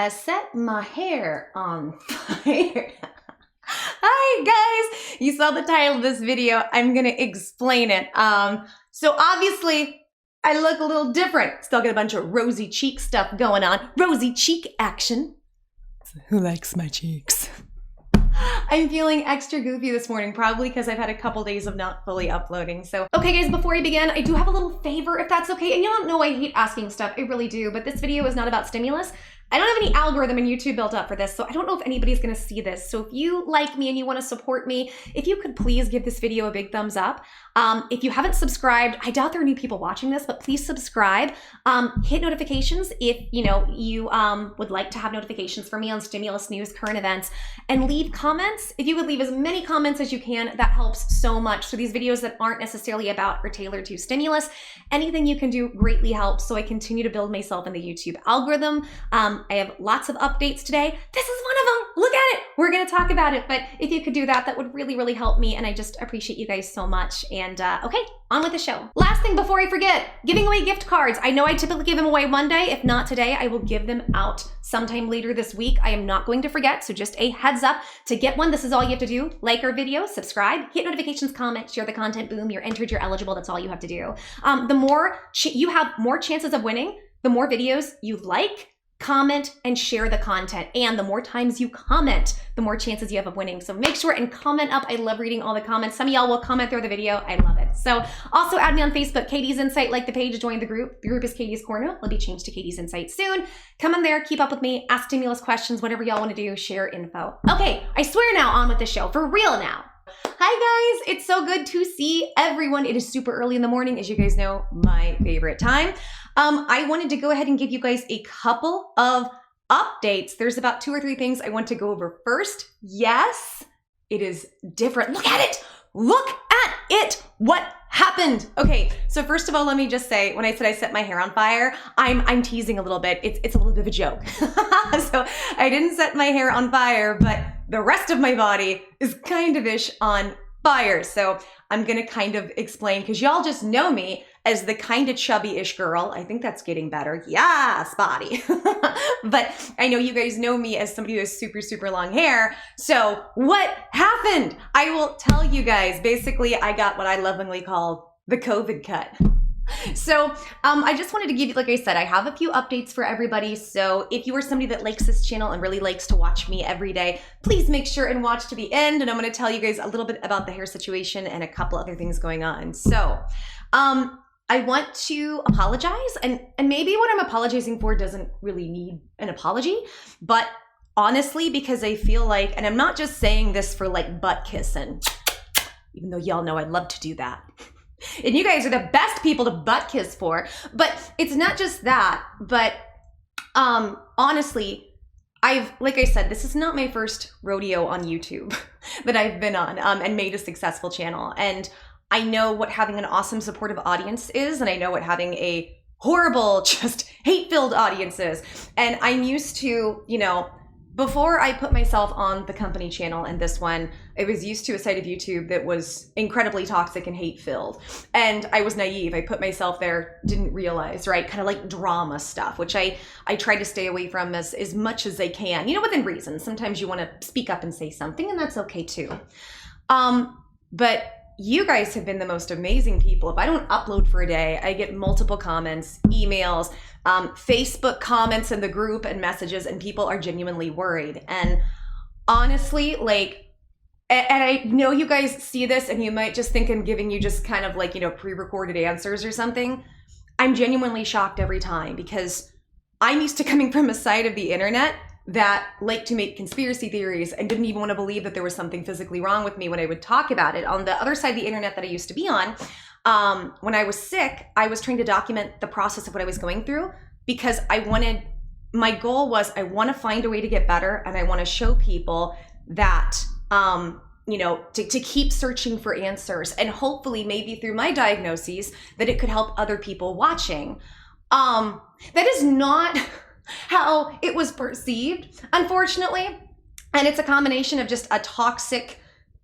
Set my hair on fire. Hi guys, you saw the title of this video. I'm gonna explain it. So obviously I look a little different. Still got a bunch of rosy cheek stuff going on. Rosy cheek action. Who likes my cheeks? I'm feeling extra goofy this morning, probably because I've had a couple days of not fully uploading. So, okay guys, before I begin, I do have a little favor if that's okay. And you don't know I hate asking stuff, I really do, but this video is not about stimulus. I don't have any algorithm in YouTube built up for this, so I don't know if anybody's gonna see this. So if you like me and you wanna support me, if you could please give this video a big thumbs up. If you haven't subscribed, I doubt there are new people watching this, but please subscribe. Hit notifications if you would like to have notifications for me on stimulus news, current events, and leave comments. If you would leave as many comments as you can, that helps so much. So these videos that aren't necessarily about or tailored to stimulus, anything you can do greatly helps so I continue to build myself in the YouTube algorithm. I have lots of updates today. This is one of them. Look at it. We're going to talk about it. But if you could do that, that would really, really help me. And I just appreciate you guys so much. And okay, on with the show. Last thing before I forget, giving away gift cards. I know I typically give them away Monday. If not today, I will give them out sometime later this week. I am not going to forget. So just a heads up, to get one, this is all you have to do. Like our video, subscribe, hit notifications, comment, share the content, boom, you're entered, you're eligible. That's all you have to do. The more you have more chances of winning, the more videos you like, comment, and share the content. And the more times you comment, the more chances you have of winning. So make sure and comment up. I love reading all the comments. Some of y'all will comment through the video. I love it. So also add me on Facebook, Katie's Insight, like the page, join the group. The group is Katie's Corner. It'll be changed to Katie's Insight soon. Come in there, keep up with me, ask stimulus questions, whatever y'all want to do, share info. Okay, I swear now, on with the show, for real now. Hi guys, it's so good to see everyone. It is super early in the morning, as you guys know, my favorite time. I wanted to go ahead and give you guys a couple of updates. There's about 2 or 3 things I want to go over first. Yes, it is different. Look at it. Look at it. What happened? Okay, so first of all, let me just say, when I said I set my hair on fire, I'm teasing a little bit. It's a little bit of a joke. So I didn't set my hair on fire, but the rest of my body is kind of ish on fire. So I'm gonna kind of explain, because y'all just know me as the kind of chubby-ish girl. I think that's getting better. Yes, body. But I know you guys know me as somebody who has super, super long hair. So what happened? I will tell you guys. Basically, I got what I lovingly call the COVID cut. So I just wanted to give you, like I said, I have a few updates for everybody. So if you are somebody that likes this channel and really likes to watch me every day, please make sure and watch to the end. And I'm going to tell you guys a little bit about the hair situation and a couple other things going on. So I want to apologize, and maybe what I'm apologizing for doesn't really need an apology, but honestly, because I feel like, and I'm not just saying this for like butt kissing, even though y'all know I'd love to do that. And you guys are the best people to butt kiss for, but it's not just that, but honestly, like I said, this is not my first rodeo on YouTube that I've been on and made a successful channel. And I know what having an awesome supportive audience is, and I know what having a horrible, just hate-filled audience is. And I'm used to, before I put myself on the company channel and this one, I was used to a side of YouTube that was incredibly toxic and hate-filled. And I was naive. I put myself there, didn't realize, right? Kind of like drama stuff, which I try to stay away from as much as I can, within reason. Sometimes you want to speak up and say something, and that's okay too. But you guys have been the most amazing people. If I don't upload for a day, I get multiple comments, emails, Facebook comments in the group and messages, and people are genuinely worried. And honestly, and I know you guys see this and you might just think I'm giving you just kind of pre-recorded answers or something. I'm genuinely shocked every time, because I'm used to coming from a side of the internet that liked to make conspiracy theories and didn't even want to believe that there was something physically wrong with me when I would talk about it. On the other side of the internet that I used to be on, when I was sick, I was trying to document the process of what I was going through, because my goal was, I want to find a way to get better, and I want to show people that, to keep searching for answers, and hopefully maybe through my diagnoses that it could help other people watching. That is not how it was perceived, unfortunately. And it's a combination of just a toxic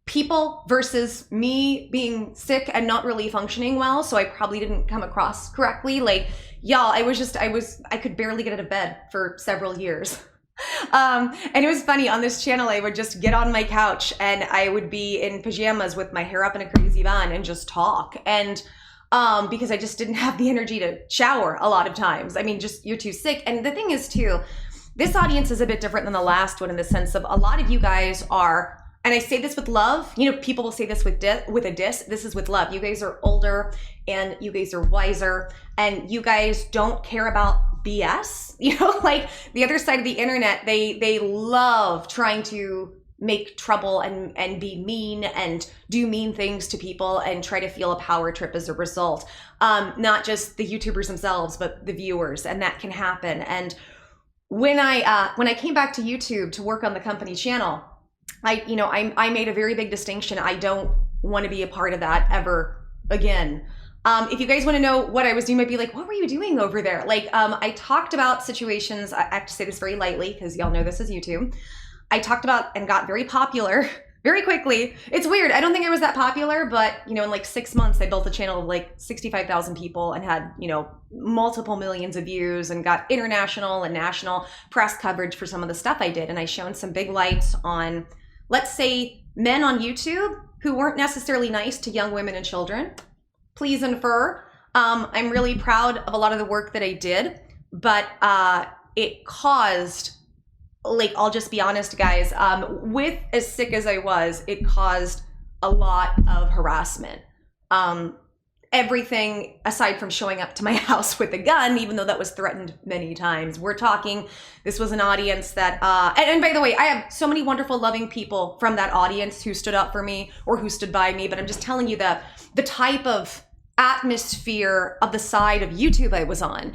people versus me being sick and not really functioning well. So I probably didn't come across correctly. Y'all, I could barely get out of bed for several years. And it was funny, on this channel, I would just get on my couch and I would be in pajamas with my hair up in a crazy bun and just talk. And because I just didn't have the energy to shower a lot of times. I mean, just, you're too sick. And the thing is too, this audience is a bit different than the last one in the sense of a lot of you guys are, and I say this with love, you know, people will say this with a diss, this is with love. You guys are older and you guys are wiser and you guys don't care about BS. You know, like the other side of the internet, they love trying to make trouble and be mean and do mean things to people and try to feel a power trip as a result. Not just the YouTubers themselves, but the viewers, and that can happen. And when I came back to YouTube to work on the company channel, I made a very big distinction. I don't want to be a part of that ever again. If you guys want to know what I was doing, you might be like, what were you doing over there? Like, I talked about situations, I have to say this very lightly because y'all know this is YouTube. I talked about and got very popular very quickly. It's weird. I don't think I was that popular, but you know, in like 6 months, I built a channel of like 65,000 people and had, you know, multiple millions of views and got international and national press coverage for some of the stuff I did. And I shone some big lights on, let's say, men on YouTube who weren't necessarily nice to young women and children. Please infer. I'm really proud of a lot of the work that I did, but it caused, like, I'll just be honest, guys, with as sick as I was, it caused a lot of harassment. Everything aside from showing up to my house with a gun, even though that was threatened many times. We're talking, this was an audience that, and by the way, I have so many wonderful, loving people from that audience who stood up for me or who stood by me, but I'm just telling you that the type of atmosphere of the side of YouTube I was on,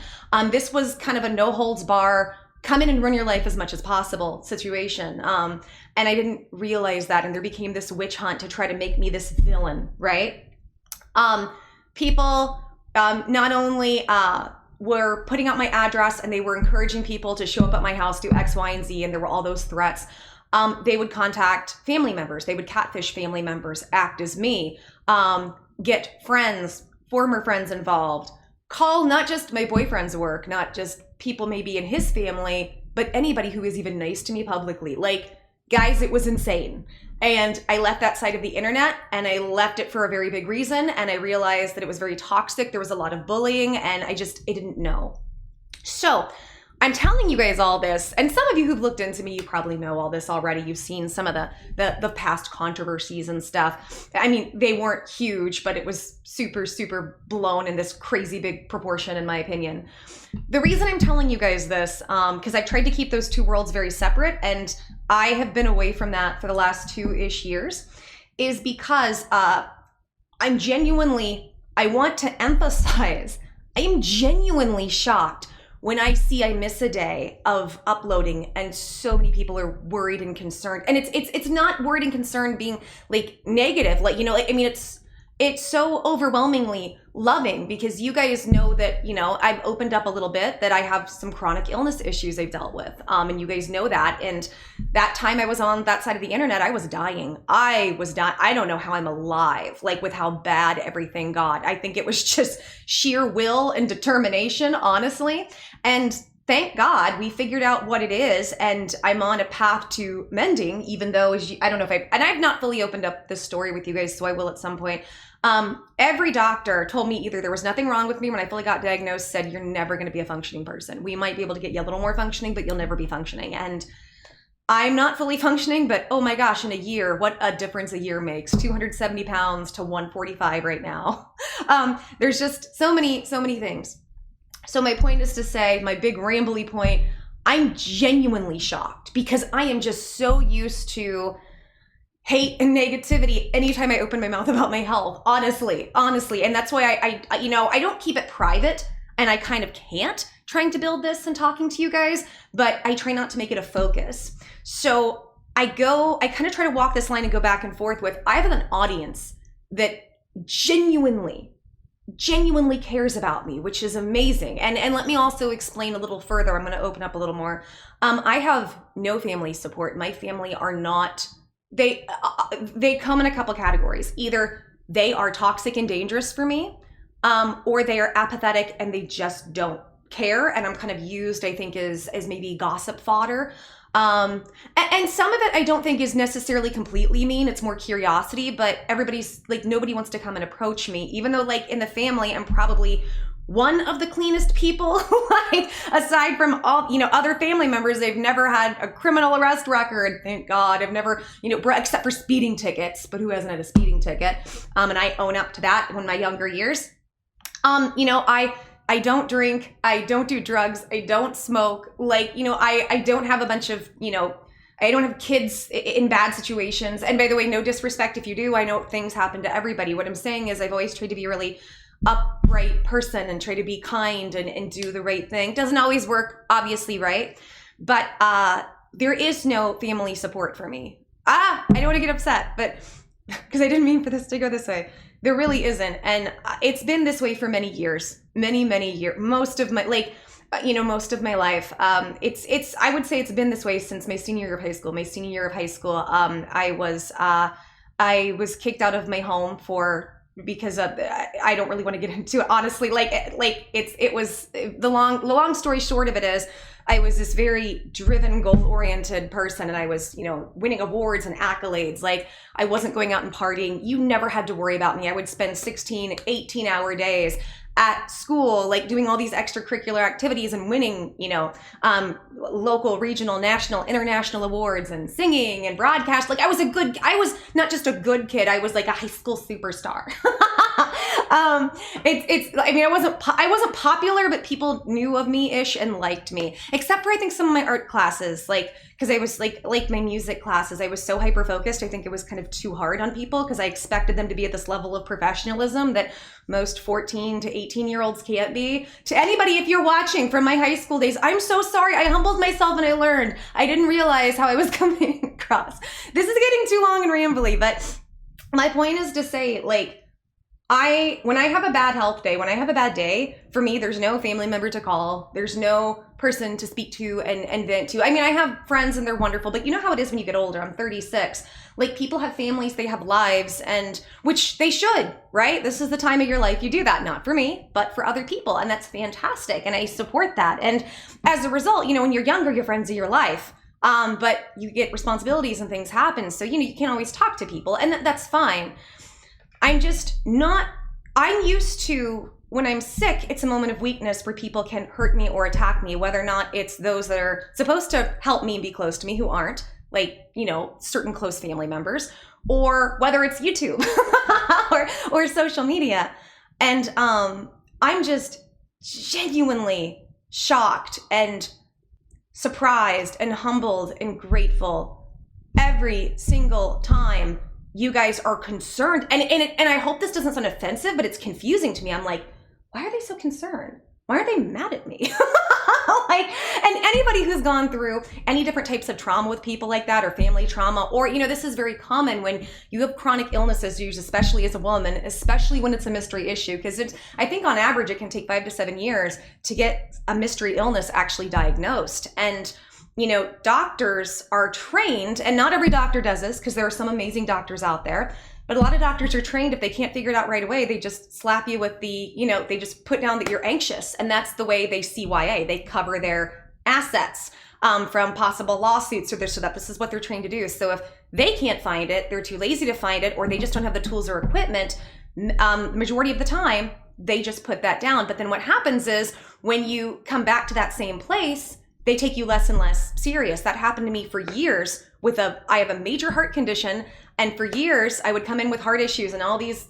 this was kind of a no holds bar, come in and run your life as much as possible situation. And I didn't realize that. And there became this witch hunt to try to make me this villain, right? People not only were putting out my address and they were encouraging people to show up at my house, do X, Y, and Z, and there were all those threats. They would contact family members. They would catfish family members, act as me, get friends, former friends involved, call not just my boyfriend's work, not just people maybe in his family, but anybody who is even nice to me publicly. Like, guys, it was insane. And I left that side of the internet, and I left it for a very big reason. And I realized that it was very toxic. There was a lot of bullying, and I didn't know. So I'm telling you guys all this, and some of you who've looked into me, you probably know all this already. You've seen some of the past controversies and stuff. I mean, they weren't huge, but it was super, super blown in this crazy big proportion, in my opinion. The reason I'm telling you guys this, because I've tried to keep those two worlds very separate, and I have been away from that for the last 2-ish years, is because I want to emphasize, I am genuinely shocked when I see I miss a day of uploading and so many people are worried and concerned. And it's not worried and concerned being like negative, like, you know, like, I mean, it's so overwhelmingly loving because you guys know that, you know, I've opened up a little bit that I have some chronic illness issues I've dealt with. And you guys know that. And that time I was on that side of the internet, I was dying. I don't know how I'm alive, like with how bad everything got. I think it was just sheer will and determination, honestly. And thank God we figured out what it is, and I'm on a path to mending, even though, I don't know if I've not fully opened up this story with you guys, so I will at some point. Every doctor told me either there was nothing wrong with me when I fully got diagnosed, said you're never going to be a functioning person. We might be able to get you a little more functioning, but you'll never be functioning. And I'm not fully functioning, but oh my gosh, in a year, what a difference a year makes. 270 pounds to 145 right now. There's just so many things. So my point is to say, my big rambly point, I'm genuinely shocked because I am just so used to hate and negativity anytime I open my mouth about my health, honestly. And that's why I don't keep it private, and I kind of can't, trying to build this and talking to you guys, but I try not to make it a focus. So I kind of try to walk this line and go back and forth with, I have an audience that genuinely cares about me, which is amazing. And let me also explain a little further. I'm going to open up a little more. I have no family support. My family are not, they come in a couple categories. Either they are toxic and dangerous for me, or they are apathetic and they just don't care, and I'm kind of used, I think, as maybe gossip fodder. And some of it I don't think is necessarily completely mean. It's more curiosity, but everybody's like, nobody wants to come and approach me, even though like in the family, I'm probably one of the cleanest people. Like aside from all, other family members, they've never had a criminal arrest record. Thank God. I've never, except for speeding tickets, but who hasn't had a speeding ticket? And I own up to that in my younger years. I don't drink, I don't do drugs, I don't smoke, I don't have a bunch of, I don't have kids in bad situations. And by the way, no disrespect if you do, I know things happen to everybody. What I'm saying is I've always tried to be a really upright person and try to be kind and do the right thing. Doesn't always work, obviously, right? But there is no family support for me. I don't want to get upset, but because I didn't mean for this to go this way. There really isn't. And it's been this way for many years, many years, most of my life. I would say it's been this way since my senior year of high school. I was kicked out of my home because of, I don't really want to get into it, honestly. The long story short of it is, I was this very driven, goal-oriented person, and I was, winning awards and accolades. Like, I wasn't going out and partying. You never had to worry about me. I would spend 16, 18-hour days at school, like doing all these extracurricular activities and winning, local, regional, national, international awards and singing and broadcast. Like I was not just a good kid. I was like a high school superstar. I wasn't popular, but people knew of me ish and liked me, except for I think some of my art classes, because I was like my music classes, I was so hyper focused. I think it was kind of too hard on people because I expected them to be at this level of professionalism that most 14 to 18-year-olds can't be. To anybody, if you're watching from my high school days, I'm so sorry. I humbled myself and I learned. I didn't realize how I was coming across. This is getting too long and rambly, but my point is to say, when I have a bad health day, when I have a bad day, for me, there's no family member to call. There's no person to speak to and vent to. I mean, I have friends and they're wonderful, but you know how it is when you get older. I'm 36. People have families, they have lives, and which they should, right? This is the time of your life you do that, not for me, but for other people. And that's fantastic. And I support that. And as a result, when you're younger, your friends are your life. But you get responsibilities and things happen. So, you can't always talk to people, and that's fine. I'm used to, when I'm sick, it's a moment of weakness where people can hurt me or attack me, whether or not it's those that are supposed to help me and be close to me who aren't, certain close family members, or whether it's YouTube or social media. And I'm just genuinely shocked and surprised and humbled and grateful every single time you guys are concerned. And I hope this doesn't sound offensive, but it's confusing to me. I'm like, why are they so concerned? Why are they mad at me? And anybody who's gone through any different types of trauma with people like that, or family trauma, or, this is very common when you have chronic illnesses, especially as a woman, especially when it's a mystery issue, because I think on average, it can take 5 to 7 years to get a mystery illness actually diagnosed. And doctors are trained, and not every doctor does this because there are some amazing doctors out there, but a lot of doctors are trained, if they can't figure it out right away, they just slap you with they just put down that you're anxious. And that's the way they CYA. They cover their assets from possible lawsuits or so that this is what they're trained to do. So if they can't find it, they're too lazy to find it, or they just don't have the tools or equipment, majority of the time, they just put that down. But then what happens is when you come back to that same place, they take you less and less serious. That happened to me for years I have a major heart condition, and for years I would come in with heart issues and all these,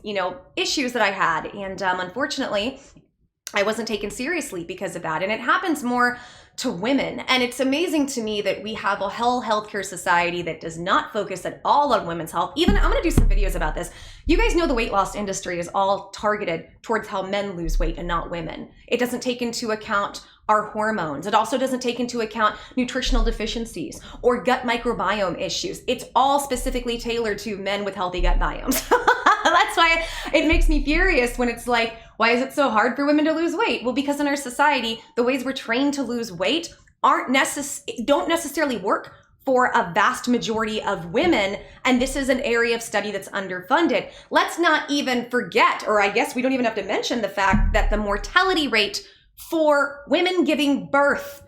issues that I had. And unfortunately, I wasn't taken seriously because of that. And it happens more to women. And it's amazing to me that we have a whole healthcare society that does not focus at all on women's health. Even I'm going to do some videos about this. You guys know the weight loss industry is all targeted towards how men lose weight and not women. It doesn't take into account our hormones. It also doesn't take into account nutritional deficiencies or gut microbiome issues. It's all specifically tailored to men with healthy gut biomes. That's why it makes me furious when it's like, why is it so hard for women to lose weight? Well, because in our society, the ways we're trained to lose weight don't necessarily work for a vast majority of women. And this is an area of study that's underfunded. Let's not even forget, or I guess we don't even have to mention the fact that the mortality rate for women giving birth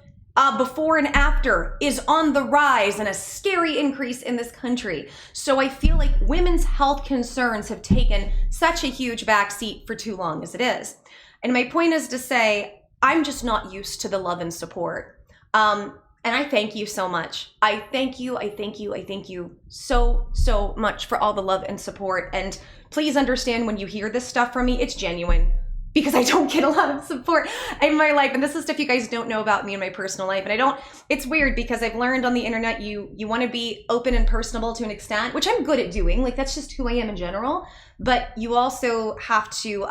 before and after is on the rise and a scary increase in this country. So I feel like women's health concerns have taken such a huge backseat for too long as it is. And my point is to say, I'm just not used to the love and support. And I thank you so much. I thank you so, so much for all the love and support. And please understand when you hear this stuff from me, it's genuine, because I don't get a lot of support in my life. And this is stuff you guys don't know about me in my personal life. And it's weird because I've learned on the internet, you want to be open and personable to an extent, which I'm good at doing. Like, that's just who I am in general. But you also have to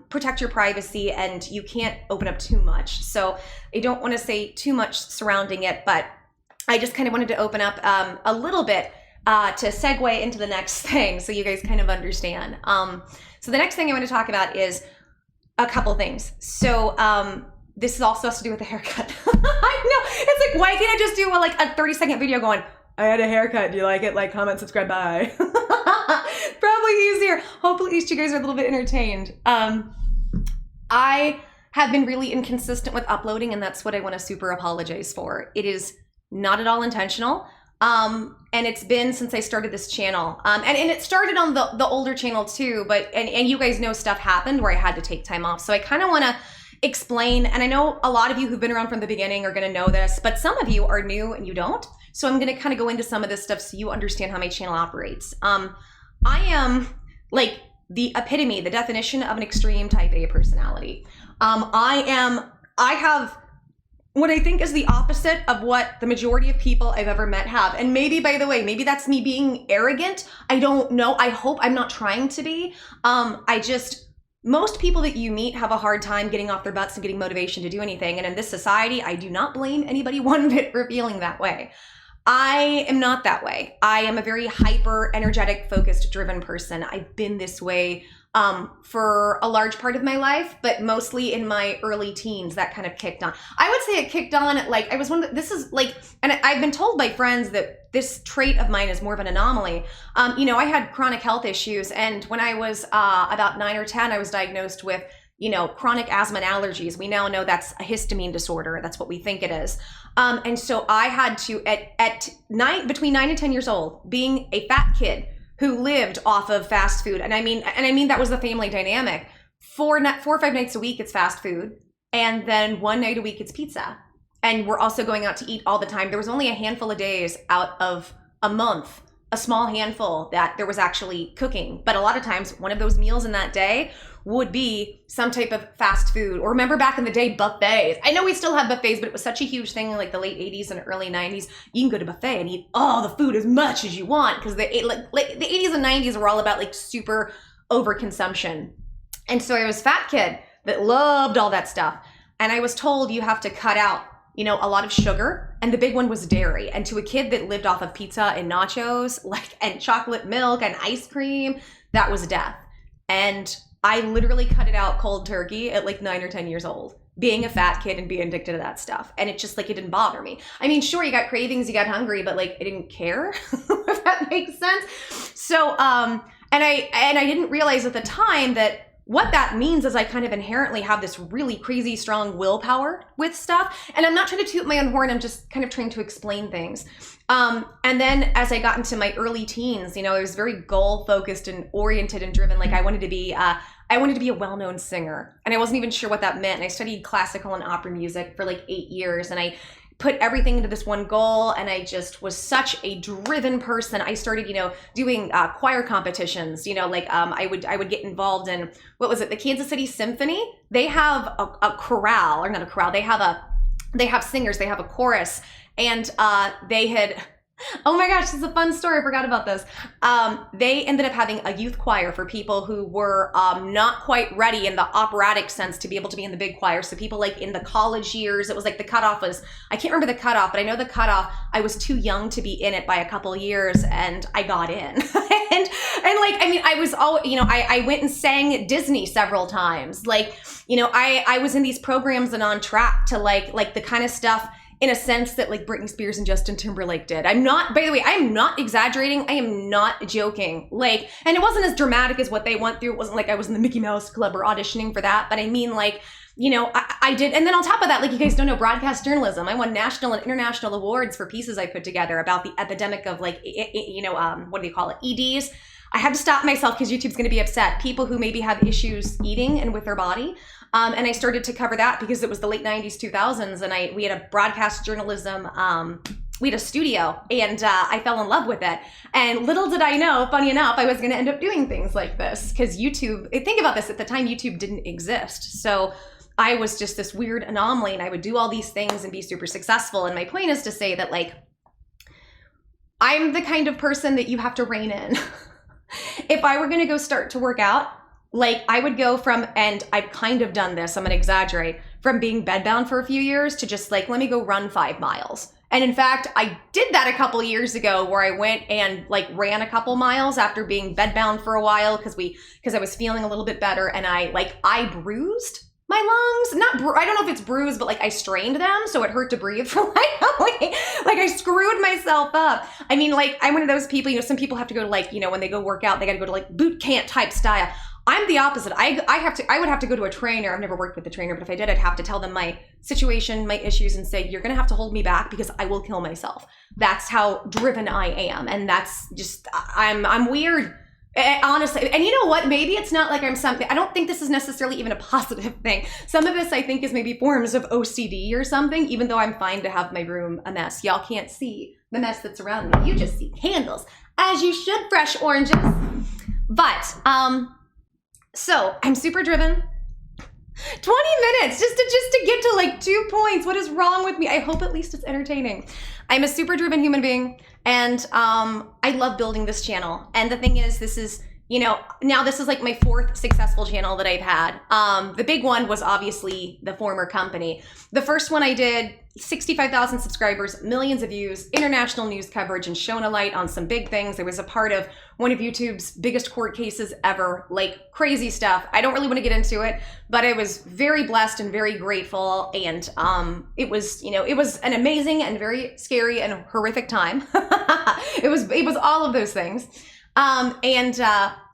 protect your privacy, and you can't open up too much. So I don't want to say too much surrounding it, but I just kind of wanted to open up a little bit to segue into the next thing so you guys kind of understand. So the next thing I want to talk about is a couple things. So this is also has to do with the haircut. I know, it's like, why can't I just do a 30-second video going, I had a haircut, do you like it? Like, comment, subscribe, bye. Probably easier. Hopefully at least you guys are a little bit entertained. I have been really inconsistent with uploading, and that's what I want to super apologize for. It is not at all intentional. And it's been since I started this channel. And it started on the older channel too, but, and you guys know stuff happened where I had to take time off. So I kind of want to explain, and I know a lot of you who've been around from the beginning are going to know this, but some of you are new and you don't. So I'm going to kind of go into some of this stuff so you understand how my channel operates. I am like the epitome, the definition of an extreme type A personality. I have what I think is the opposite of what the majority of people I've ever met have. And maybe, by the way, maybe that's me being arrogant. I don't know. I hope I'm not trying to be. Most people that you meet have a hard time getting off their butts and getting motivation to do anything. And in this society, I do not blame anybody one bit for feeling that way. I am not that way. I am a very hyper, energetic, focused, driven person. I've been this way for a large part of my life, but mostly in my early teens, that kind of kicked on. I would say it kicked on at I was one of and I've been told by friends that this trait of mine is more of an anomaly. I had chronic health issues, and when I was about 9 or 10, I was diagnosed with chronic asthma and allergies. We now know that's a histamine disorder. That's what we think it is. And so I had to, between 9 and 10 years old, being a fat kid who lived off of fast food. And I mean that was the family dynamic. 4 or 5 nights a week, it's fast food. And then 1 night a week, it's pizza. And we're also going out to eat all the time. There was only a handful of days out of a month, a small handful, that there was actually cooking. But a lot of times, one of those meals in that day would be some type of fast food. Or remember back in the day, buffets. I know we still have buffets, but it was such a huge thing in the late 80s and early 90s. You can go to a buffet and eat all the food as much as you want, because the 80s and 90s were all about super overconsumption. And so I was a fat kid that loved all that stuff. And I was told you have to cut out a lot of sugar, and the big one was dairy. And to a kid that lived off of pizza and nachos, and chocolate milk and ice cream, that was death. And I literally cut it out cold turkey at 9 or 10 years old, being a fat kid and being addicted to that stuff. And it just it didn't bother me. I mean, sure, you got cravings, you got hungry, but I didn't care, if that makes sense. So, and I didn't realize at the time that what that means is I kind of inherently have this really crazy strong willpower with stuff. And I'm not trying to toot my own horn, I'm just kind of trying to explain things. And then as I got into my early teens, I was very goal focused and oriented and driven. I wanted to be a well-known singer, and I wasn't even sure what that meant. And I studied classical and opera music for 8 years, and I put everything into this one goal, and I just was such a driven person. I started, doing choir competitions. I would get involved in, what was it, the Kansas City Symphony? They have a chorale, or not a chorale. They have singers. They have a chorus, and they had. Oh my gosh, this is a fun story. I forgot about this. They ended up having a youth choir for people who were not quite ready in the operatic sense to be able to be in the big choir. So people in the college years, it was the cutoff was, I can't remember the cutoff, but I know the cutoff, I was too young to be in it by a couple of years, and I got in. I was all, I went and sang at Disney several times. I was in these programs and on track to the kind of stuff, in a sense, that Britney Spears and Justin Timberlake did. I'm not, by the way, I am not exaggerating. I am not joking. And it wasn't as dramatic as what they went through. It wasn't I was in the Mickey Mouse Club or auditioning for that. But I mean, I did. And then on top of that, like you guys don't know, broadcast journalism. I won national and international awards for pieces I put together about the epidemic of like, what do you call it? EDs. I had to stop myself because YouTube's going to be upset. People who maybe have issues eating and with their body. And I started to cover that because it was the late 90s, 2000s. And we had a broadcast journalism, we had a studio, and I fell in love with it. And little did I know, funny enough, I was going to end up doing things like this because YouTube, think about this, at the time YouTube didn't exist. So I was just this weird anomaly, and I would do all these things and be super successful. And my point is to say that, like, I'm the kind of person that you have to rein in. If I were going to go start to work out, like I would go from, and I've kind of done this, I'm going to exaggerate, from being bedbound for a few years to just like, let me go run 5 miles. And in fact, I did that a couple years ago where I went and like ran a couple miles after being bedbound for a while because I was feeling a little bit better, and I bruised my lungs. I don't know if it's bruised, but like I strained them, so it hurt to breathe for like I screwed myself up. I mean, like I'm one of those people, some people have to go to like, when they go work out, they got to go to like boot camp type style. I'm the opposite. I would have to go to a trainer. I've never worked with a trainer, but if I did, I'd have to tell them my situation, my issues, and say, you're going to have to hold me back because I will kill myself. That's how driven I am. And that's just, I'm weird, honestly. And you know what? Maybe it's not like I'm something, I don't think this is necessarily even a positive thing. Some of this I think is maybe forms of OCD or something, even though I'm fine to have my room a mess. Y'all can't see the mess that's around me. You just see candles, as you should, fresh oranges. But, so I'm super driven. 20 minutes just to get to like 2 points. What is wrong with me? I hope at least it's entertaining. I'm a super driven human being, and I love building this channel. And the thing is, this is, now this is like my 4th successful channel that I've had. The big one was obviously the former company. The first one I did, 65,000 subscribers, millions of views, international news coverage, and shone a light on some big things. I was a part of one of YouTube's biggest court cases ever, like crazy stuff. I don't really want to get into it, but I was very blessed and very grateful. And it was an amazing and very scary and horrific time. It was all of those things.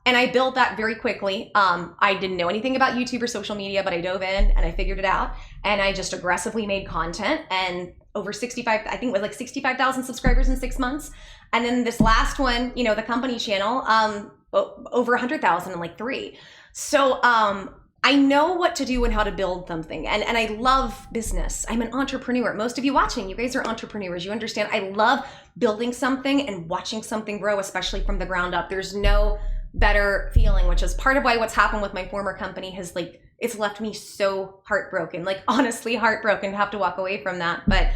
And I built that very quickly. I didn't know anything about YouTube or social media, but I dove in and I figured it out. And I just aggressively made content, and over 65,000 subscribers in 6 months. And then this last one, the company channel, over 100,000 in like 3. So, I know what to do and how to build something. And I love business. I'm an entrepreneur. Most of you watching, you guys are entrepreneurs. You understand. I love building something and watching something grow, especially from the ground up. There's no better feeling, which is part of why what's happened with my former company has it's left me so heartbroken, like honestly heartbroken to have to walk away from that. But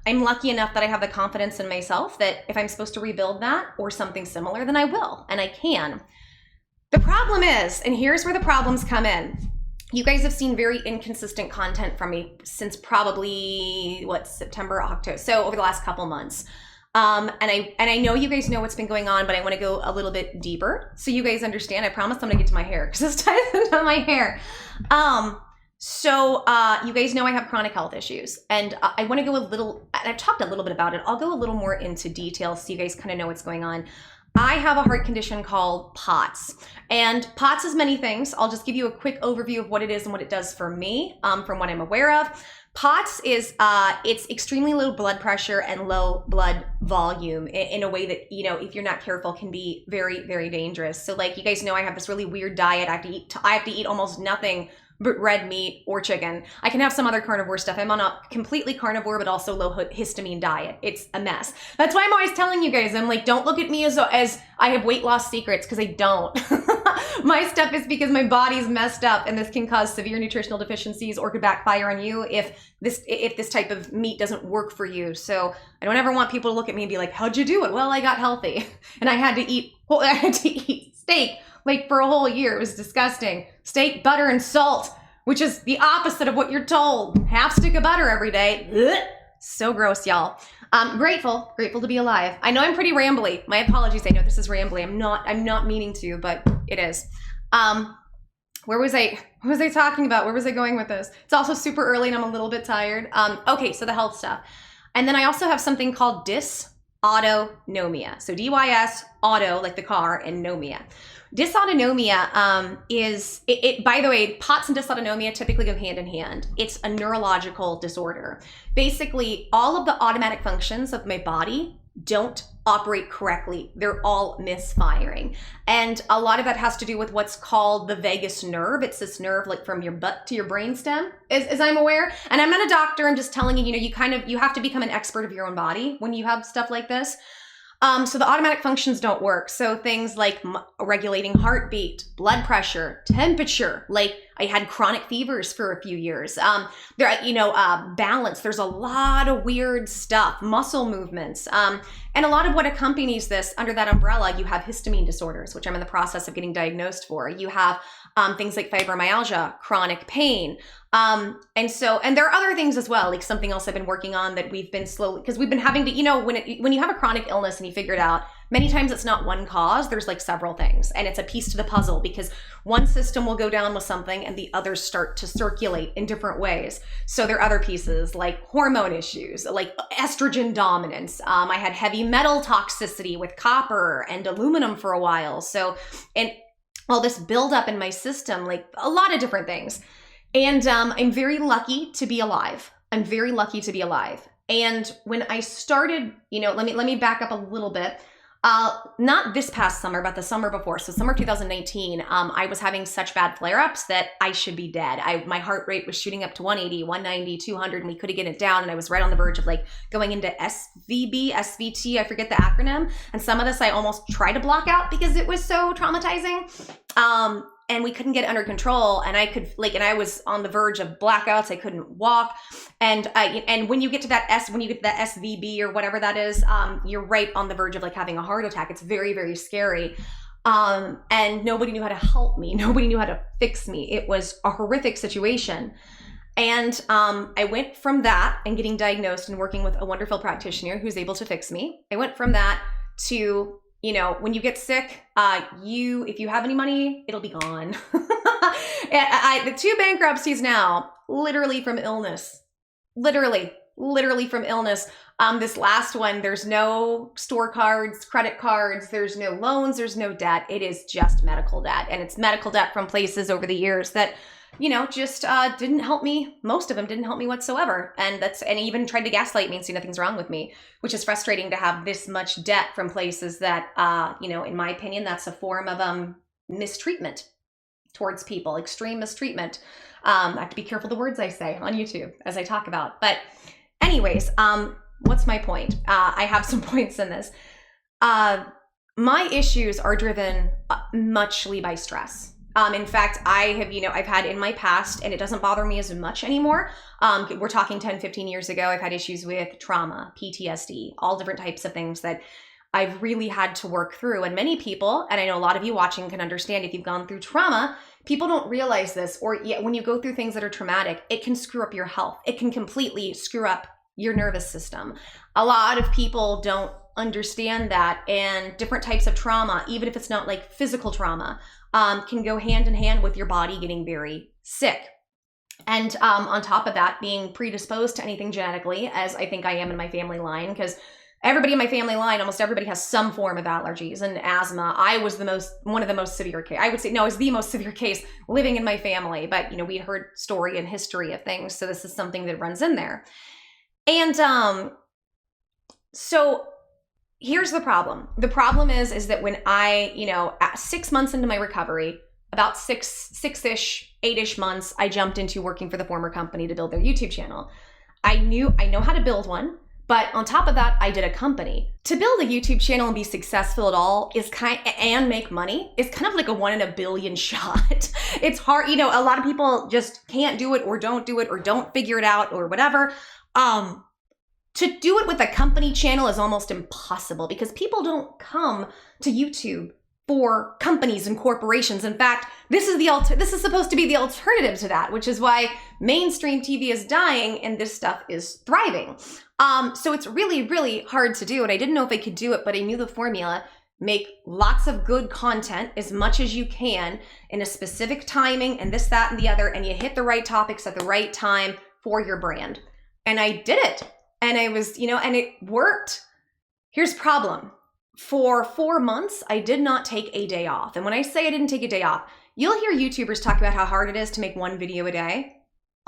I'm lucky enough that I have the confidence in myself that if I'm supposed to rebuild that or something similar, then I will, and I can. The problem is, and here's where the problems come in. You guys have seen very inconsistent content from me since probably September, October. So over the last couple months. And I know you guys know what's been going on, but I want to go a little bit deeper so you guys understand. I promise I'm going to get to my hair because this ties into my hair. So you guys know I have chronic health issues, and I want to go and I've talked a little bit about it. I'll go a little more into detail so you guys kind of know what's going on. I have a heart condition called POTS, and POTS is many things. I'll just give you a quick overview of what it is and what it does for me, from what I'm aware of. POTS is, it's extremely low blood pressure and low blood volume in a way that, if you're not careful, can be very, very dangerous. So like you guys know, I have this really weird diet. I have to eat almost nothing but red meat or chicken. I can have some other carnivore stuff. I'm on a completely carnivore, but also low histamine diet. It's a mess. That's why I'm always telling you guys, I'm like, don't look at me as I have weight loss secrets, because I don't. My stuff is because my body's messed up, and this can cause severe nutritional deficiencies or could backfire on you if this type of meat doesn't work for you. So I don't ever want people to look at me and be like, how'd you do it? Well, I got healthy and I had to eat steak like for a whole year. It was disgusting. Steak, butter, and salt, which is the opposite of what you're told. Half stick of butter every day. Ugh. So gross, y'all. Grateful to be alive. I know I'm pretty rambly. My apologies. I know this is rambly. I'm not meaning to, but it is. What was I talking about? Where was I going with this? It's also super early and I'm a little bit tired. Okay, so the health stuff. And then I also have something called dysautonomia. So DYS, auto, like the car, and nomia. Dysautonomia is, by the way, POTS and dysautonomia typically go hand in hand. It's a neurological disorder. Basically, all of the automatic functions of my body don't operate correctly. They're all misfiring. And a lot of that has to do with what's called the vagus nerve. It's this nerve like from your butt to your brainstem, as I'm aware. And I'm not a doctor. I'm just telling you, you have to become an expert of your own body when you have stuff like this. So the automatic functions don't work. So things like regulating heartbeat, blood pressure, temperature, like I had chronic fevers for a few years. Balance. There's a lot of weird stuff, muscle movements. And a lot of what accompanies this under that umbrella, you have histamine disorders, which I'm in the process of getting diagnosed for. You have things like fibromyalgia, chronic pain. And there are other things as well, like something else I've been working on that we've been slowly, because we've been having to, when you have a chronic illness and you figure it out, many times it's not one cause, there's like several things, and it's a piece to the puzzle because one system will go down with something and the others start to circulate in different ways. So there are other pieces like hormone issues, like estrogen dominance. I had heavy metal toxicity with copper and aluminum for a while. So, and all this buildup in my system, like a lot of different things. And I'm very lucky to be alive. I'm very lucky to be alive. And when I started, let me back up a little bit. Not this past summer, but the summer before. So summer 2019, I was having such bad flare-ups that I should be dead. My heart rate was shooting up to 180, 190, 200, and we couldn't get it down. And I was right on the verge of like going into SVB, SVT, I forget the acronym. And some of this I almost tried to block out because it was so traumatizing. And we couldn't get it under control. And I was on the verge of blackouts. I couldn't walk. And when you get to that SVB or whatever that is, you're right on the verge of like having a heart attack. It's very, very scary. And nobody knew how to help me. Nobody knew how to fix me. It was a horrific situation. And I went from that and getting diagnosed and working with a wonderful practitioner who's able to fix me. I went from that to, when you get sick, if you have any money, it'll be gone. The 2 bankruptcies now, literally from illness, literally from illness. This last one, there's no store cards, credit cards, there's no loans, there's no debt. It is just medical debt. And it's medical debt from places over the years that, just didn't help me. Most of them didn't help me whatsoever. And even tried to gaslight me and say nothing's wrong with me, which is frustrating to have this much debt from places that, in my opinion, that's a form of mistreatment towards people, extreme mistreatment. I have to be careful the words I say on YouTube as I talk about. But anyways, what's my point? I have some points in this. My issues are driven muchly by stress. In fact, I've had in my past, and it doesn't bother me as much anymore. We're talking 10, 15 years ago, I've had issues with trauma, PTSD, all different types of things that I've really had to work through. And many people, and I know a lot of you watching can understand if you've gone through trauma, people don't realize this, or yet when you go through things that are traumatic, it can screw up your health. It can completely screw up your nervous system. A lot of people don't understand that, and different types of trauma, even if it's not like physical trauma, can go hand in hand with your body getting very sick. And on top of that, being predisposed to anything genetically, as I think I am in my family line, because everybody in my family line, almost everybody has some form of allergies and asthma. I was one of the most severe case. I would say, no, I was the most severe case living in my family, but we heard story and history of things. So this is something that runs in there. And so here's the problem. The problem is that when I, 6 months into my recovery, about six-ish, 8-ish months, I jumped into working for the former company to build their YouTube channel. I know how to build one, but on top of that, I did a company. To build a YouTube channel and be successful at all and make money is kind of like a 1 in a billion shot. It's hard, a lot of people just can't do it or don't figure it out or whatever. To do it with a company channel is almost impossible because people don't come to YouTube for companies and corporations. In fact, this is supposed to be the alternative to that, which is why mainstream TV is dying and this stuff is thriving. So it's really, really hard to do. And I didn't know if I could do it, but I knew the formula. Make lots of good content as much as you can in a specific timing and this, that, and the other, and you hit the right topics at the right time for your brand. And I did it. And I was, and it worked. Here's the problem. For 4 months, I did not take a day off. And when I say I didn't take a day off, you'll hear YouTubers talk about how hard it is to make one video a day.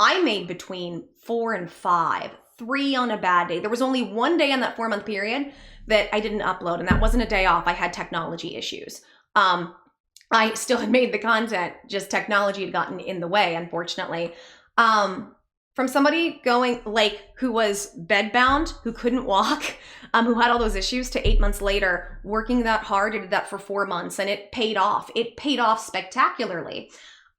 I made between 4 and 5, 3 on a bad day. There was only one day in that 4-month period that I didn't upload, and that wasn't a day off. I had technology issues. I still had made the content, just technology had gotten in the way, unfortunately. From somebody going who was bedbound, who couldn't walk, who had all those issues, to 8 months later, working that hard. I did that for 4 months, and it paid off. It paid off spectacularly.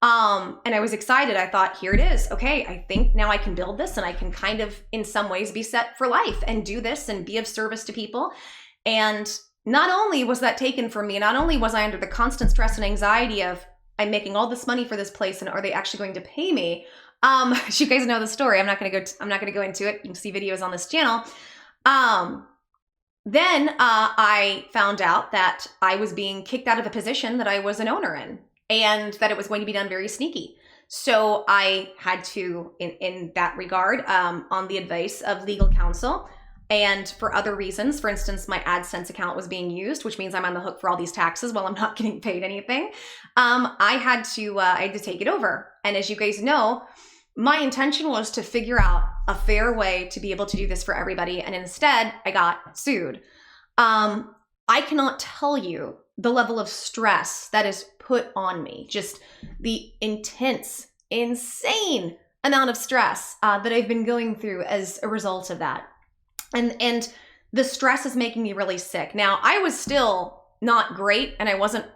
And I was excited. I thought, here it is. Okay, I think now I can build this, and I can kind of, in some ways, be set for life and do this and be of service to people. And not only was that taken from me, not only was I under the constant stress and anxiety of, I'm making all this money for this place, and are they actually going to pay me? You guys know the story. I'm not going to go into it. You can see videos on this channel. Then I found out that I was being kicked out of a position that I was an owner in, and that it was going to be done very sneaky. So I had to, in that regard, on the advice of legal counsel, and for other reasons, for instance, my AdSense account was being used, which means I'm on the hook for all these taxes while I'm not getting paid anything. I had to take it over. And as you guys know, my intention was to figure out a fair way to be able to do this for everybody. And instead, I got sued. I cannot tell you the level of stress that is put on me, just the intense, insane amount of stress that I've been going through as a result of that. And the stress is making me really sick. Now, I was still not great, and I wasn't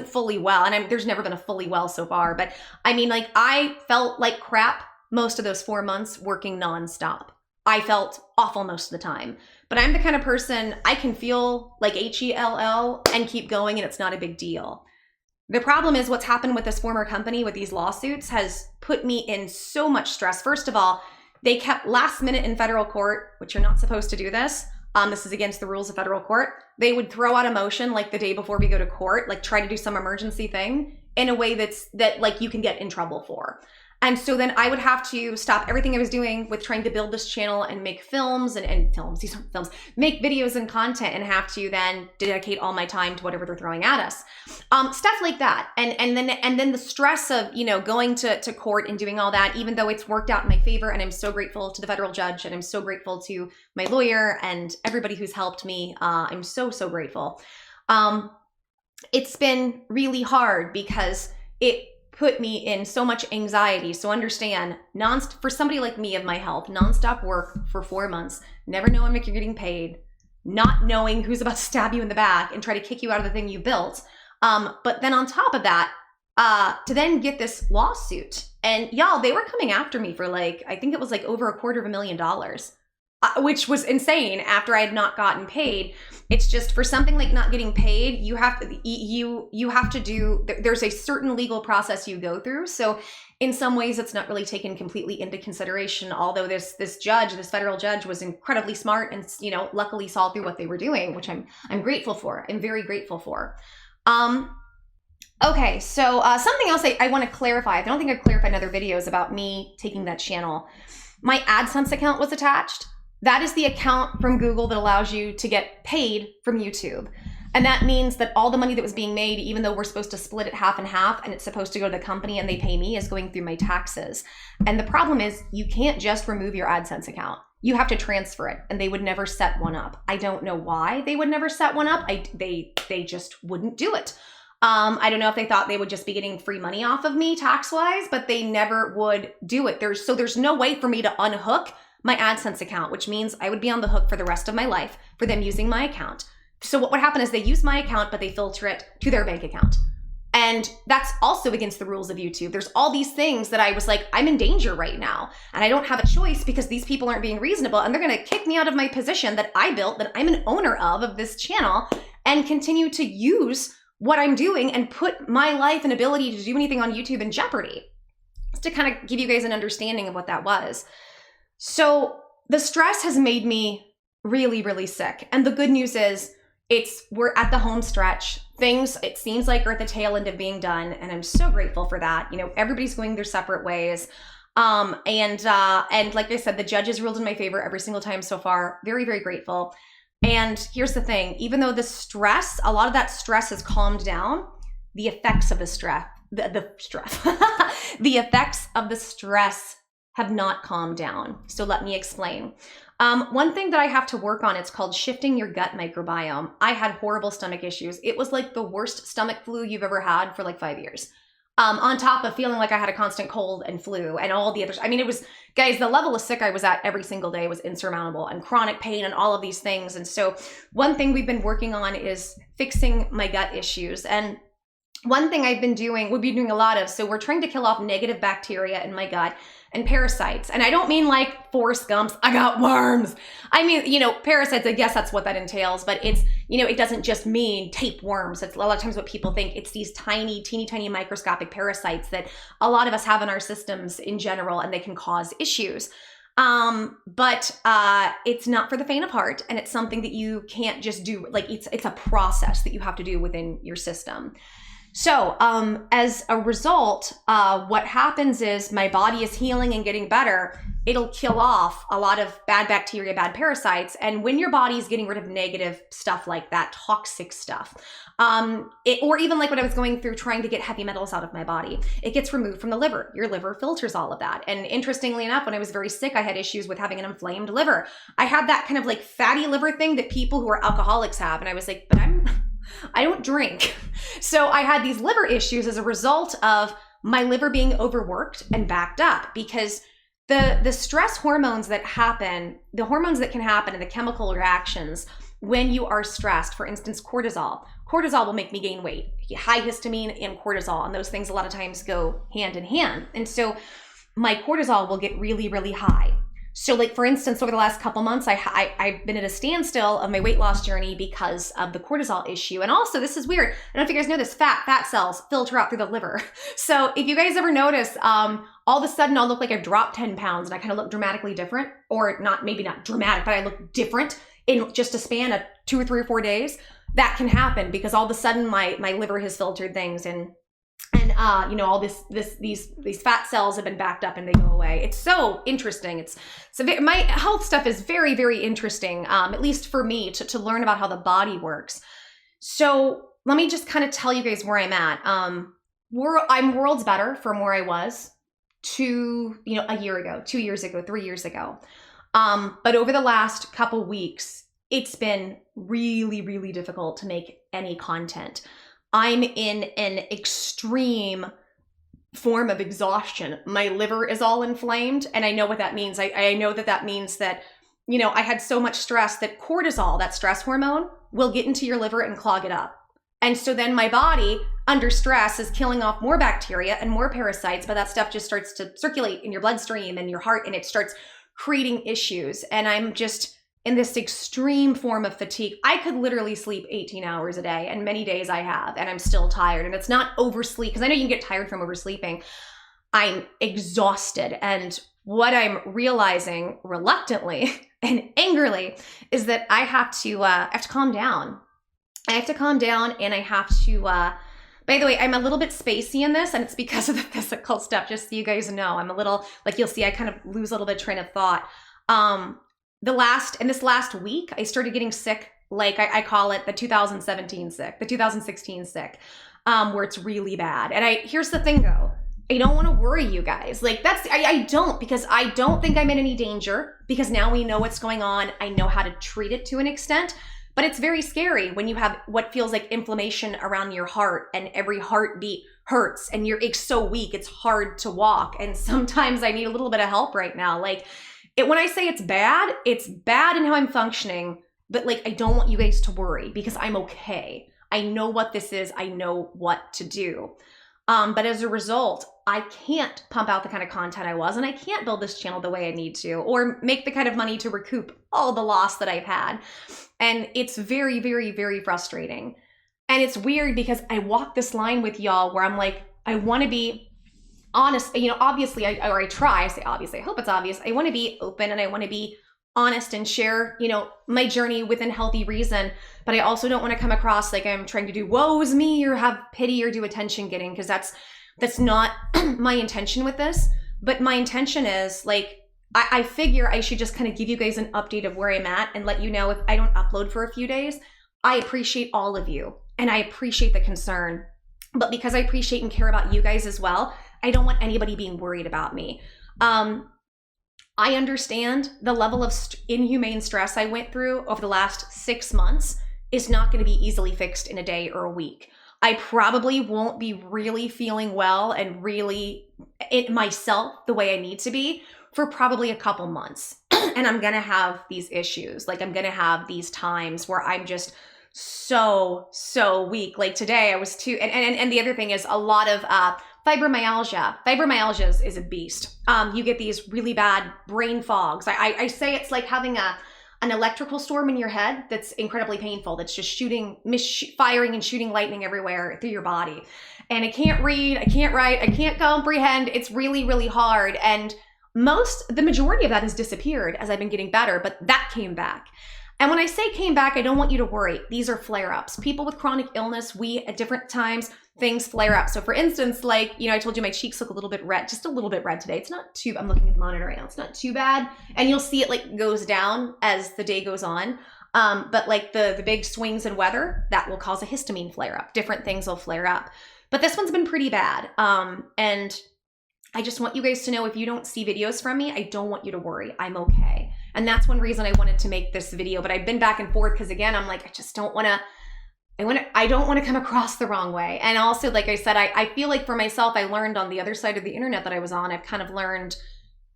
fully well, and there's never been a fully well so far, but I mean, I felt like crap most of those 4 months working nonstop. I felt awful most of the time, but I'm the kind of person, I can feel like HELL and keep going, and it's not a big deal. The problem is what's happened with this former company with these lawsuits has put me in so much stress. First of all, they kept last minute in federal court, which you're not supposed to do this. This is against the rules of federal court. They would throw out a motion the day before we go to court, try to do some emergency thing in a way that you can get in trouble for. And so then I would have to stop everything I was doing with trying to build this channel and make films make videos and content, and have to then dedicate all my time to whatever they're throwing at us. Stuff like that. And then the stress of, going to court and doing all that, even though it's worked out in my favor. And I'm so grateful to the federal judge, and I'm so grateful to my lawyer and everybody who's helped me. I'm so, so grateful. It's been really hard because it put me in so much anxiety. So understand, for somebody like me of my health, nonstop work for 4 months, never knowing if you're getting paid, not knowing who's about to stab you in the back and try to kick you out of the thing you built. But then on top of that, to then get this lawsuit, and y'all, they were coming after me for I think it was over $250,000. Which was insane after I had not gotten paid. It's just for something like not getting paid, you have to do, there's a certain legal process you go through. So in some ways it's not really taken completely into consideration, although this federal judge was incredibly smart and, luckily saw through what they were doing, which I'm grateful for. I'm very grateful for. Okay, so something else I want to clarify. I don't think I've clarified in other videos about me taking that channel. My AdSense account was attached. That is the account from Google that allows you to get paid from YouTube. And that means that all the money that was being made, even though we're supposed to split it half and half, and it's supposed to go to the company and they pay me, is going through my taxes. And the problem is you can't just remove your AdSense account. You have to transfer it, and they would never set one up. I don't know why they would never set one up. They just wouldn't do it. I don't know if they thought they would just be getting free money off of me tax-wise, but they never would do it. There's no way for me to unhook my AdSense account, which means I would be on the hook for the rest of my life for them using my account. So what would happen is they use my account, but they filter it to their bank account. And that's also against the rules of YouTube. There's all these things that I was I'm in danger right now, and I don't have a choice because these people aren't being reasonable, and they're gonna kick me out of my position that I built, that I'm an owner of this channel, and continue to use what I'm doing and put my life and ability to do anything on YouTube in jeopardy. Just to kind of give you guys an understanding of what that was. So the stress has made me really, really sick. And the good news is we're at the home stretch. Things, it seems like, are at the tail end of being done. And I'm so grateful for that. Everybody's going their separate ways. And like I said, the judge has ruled in my favor every single time so far. Very, very grateful. And here's the thing, even though the stress, a lot of that stress has calmed down, the effects of the stress, the effects of the stress have not calmed down. So let me explain. One thing that I have to work on, it's called shifting your gut microbiome. I had horrible stomach issues. It was like the worst stomach flu you've ever had for like 5 years. On top of feeling like I had a constant cold and flu and all the others. I mean, it was, guys, the level of sick I was at every single day was insurmountable, and chronic pain and all of these things. And so one thing we've been working on is fixing my gut issues. And one thing I've been doing, we've been doing a lot of, so we're trying to kill off negative bacteria in my gut and parasites. And I don't mean like Forrest Gump's, I got worms. I mean, parasites, I guess that's what that entails, but it's, it doesn't just mean tapeworms. It's a lot of times what people think. It's these tiny, teeny, tiny microscopic parasites that a lot of us have in our systems in general, and they can cause issues. But it's not for the faint of heart, and it's something that you can't just do. Like it's a process that you have to do within your system. So as a result, what happens is my body is healing and getting better. It'll kill off a lot of bad bacteria, bad parasites. And when your body is getting rid of negative stuff like that, toxic stuff, or even like when I was going through trying to get heavy metals out of my body, it gets removed from the liver. Your liver filters all of that. And interestingly enough, when I was very sick, I had issues with having an inflamed liver. I had that kind of like fatty liver thing that people who are alcoholics have. And I was like, but I don't drink. So I had these liver issues as a result of my liver being overworked and backed up, because the stress hormones that happen, the hormones that can happen and the chemical reactions when you are stressed, for instance, cortisol will make me gain weight, high histamine and cortisol. And those things a lot of times go hand in hand. And so my cortisol will get really, really high. So like, for instance, over the last couple months, I've been at a standstill of my weight loss journey because of the cortisol issue. And also, this is weird, I don't know if you guys know this, fat cells filter out through the liver. So if you guys ever notice, all of a sudden I'll look like I've dropped 10 pounds and I kind of look dramatically different, or maybe not dramatic, but I look different in just a span of 2 or 3 or 4 days. That can happen because all of a sudden my liver has filtered things, and all these fat cells have been backed up and they go away. It's so interesting. My health stuff is very, very interesting, at least for me, to learn about how the body works. So let me just kind of tell you guys where I'm at. I'm worlds better from where I was a year ago, 2 years ago, 3 years ago. But over the last couple weeks, it's been really, really difficult to make any content. I'm in an extreme form of exhaustion. My liver is all inflamed, and I know what that means. I know that means that, I had so much stress that cortisol, that stress hormone, will get into your liver and clog it up. And so then my body, under stress, is killing off more bacteria and more parasites, but that stuff just starts to circulate in your bloodstream and your heart, and it starts creating issues. And I'm just in this extreme form of fatigue. I could literally sleep 18 hours a day, and many days I have, and I'm still tired. And it's not oversleep, because I know you can get tired from oversleeping. I'm exhausted. And what I'm realizing reluctantly and angrily is that I have to calm down. I have to calm down, and I have to, by the way, I'm a little bit spacey in this, and it's because of the physical stuff, just so you guys know. I'm a little, like you'll see, I kind of lose a little bit of train of thought. This last week, I started getting sick, like I call it the 2017 sick, the 2016 sick, where it's really bad. And here's the thing though, I don't want to worry you guys. Like I don't, because I don't think I'm in any danger, because now we know what's going on. I know how to treat it to an extent, but it's very scary when you have what feels like inflammation around your heart, and every heartbeat hurts, and it's so weak, it's hard to walk. And sometimes I need a little bit of help right now. When I say it's bad in how I'm functioning, but I don't want you guys to worry, because I'm okay. I know what this is. I know what to do. But as a result, I can't pump out the kind of content I was, and I can't build this channel the way I need to, or make the kind of money to recoup all the loss that I've had. And it's very, very, very frustrating. And it's weird, because I walk this line with y'all where I'm like, I want to be honest, obviously, I say obviously, I hope it's obvious. I want to be open, and I want to be honest and share, my journey within healthy reason. But I also don't want to come across like I'm trying to do woe is me, or have pity, or do attention getting, because that's not my intention with this. But my intention is I figure I should just kind of give you guys an update of where I'm at and let you know if I don't upload for a few days. I appreciate all of you and I appreciate the concern, but because I appreciate and care about you guys as well, I don't want anybody being worried about me. I understand the level of inhumane stress I went through over the last 6 months is not going to be easily fixed in a day or a week. I probably won't be really feeling well and really myself the way I need to be for probably a couple months. And I'm going to have these issues. Like I'm going to have these times where I'm just so weak. Like today I was and the other thing is a lot of fibromyalgia. Fibromyalgia is a beast. You get these really bad brain fogs. I say it's like having an electrical storm in your head that's incredibly painful. That's just firing and shooting lightning everywhere through your body. And I can't read, I can't write, I can't comprehend. It's really, really hard. And the majority of that has disappeared as I've been getting better, but that came back. And when I say came back, I don't want you to worry. These are flare-ups. People with chronic illness, at different times, things flare up. So for instance, like, I told you my cheeks look a little bit red, just a little bit red today. It's not too, I'm looking at the monitor right now. It's not too bad. And you'll see it like goes down as the day goes on. But like the big swings in weather, that will cause a histamine flare up. Different things will flare up. But this one's been pretty bad. And I just want you guys to know if you don't see videos from me, I don't want you to worry. I'm okay. And that's one reason I wanted to make this video. But I've been back and forth because again, I'm like, I just don't want to, I don't want to come across the wrong way. And also, like I said, I feel like for myself, I learned on the other side of the internet that I was on, I've kind of learned,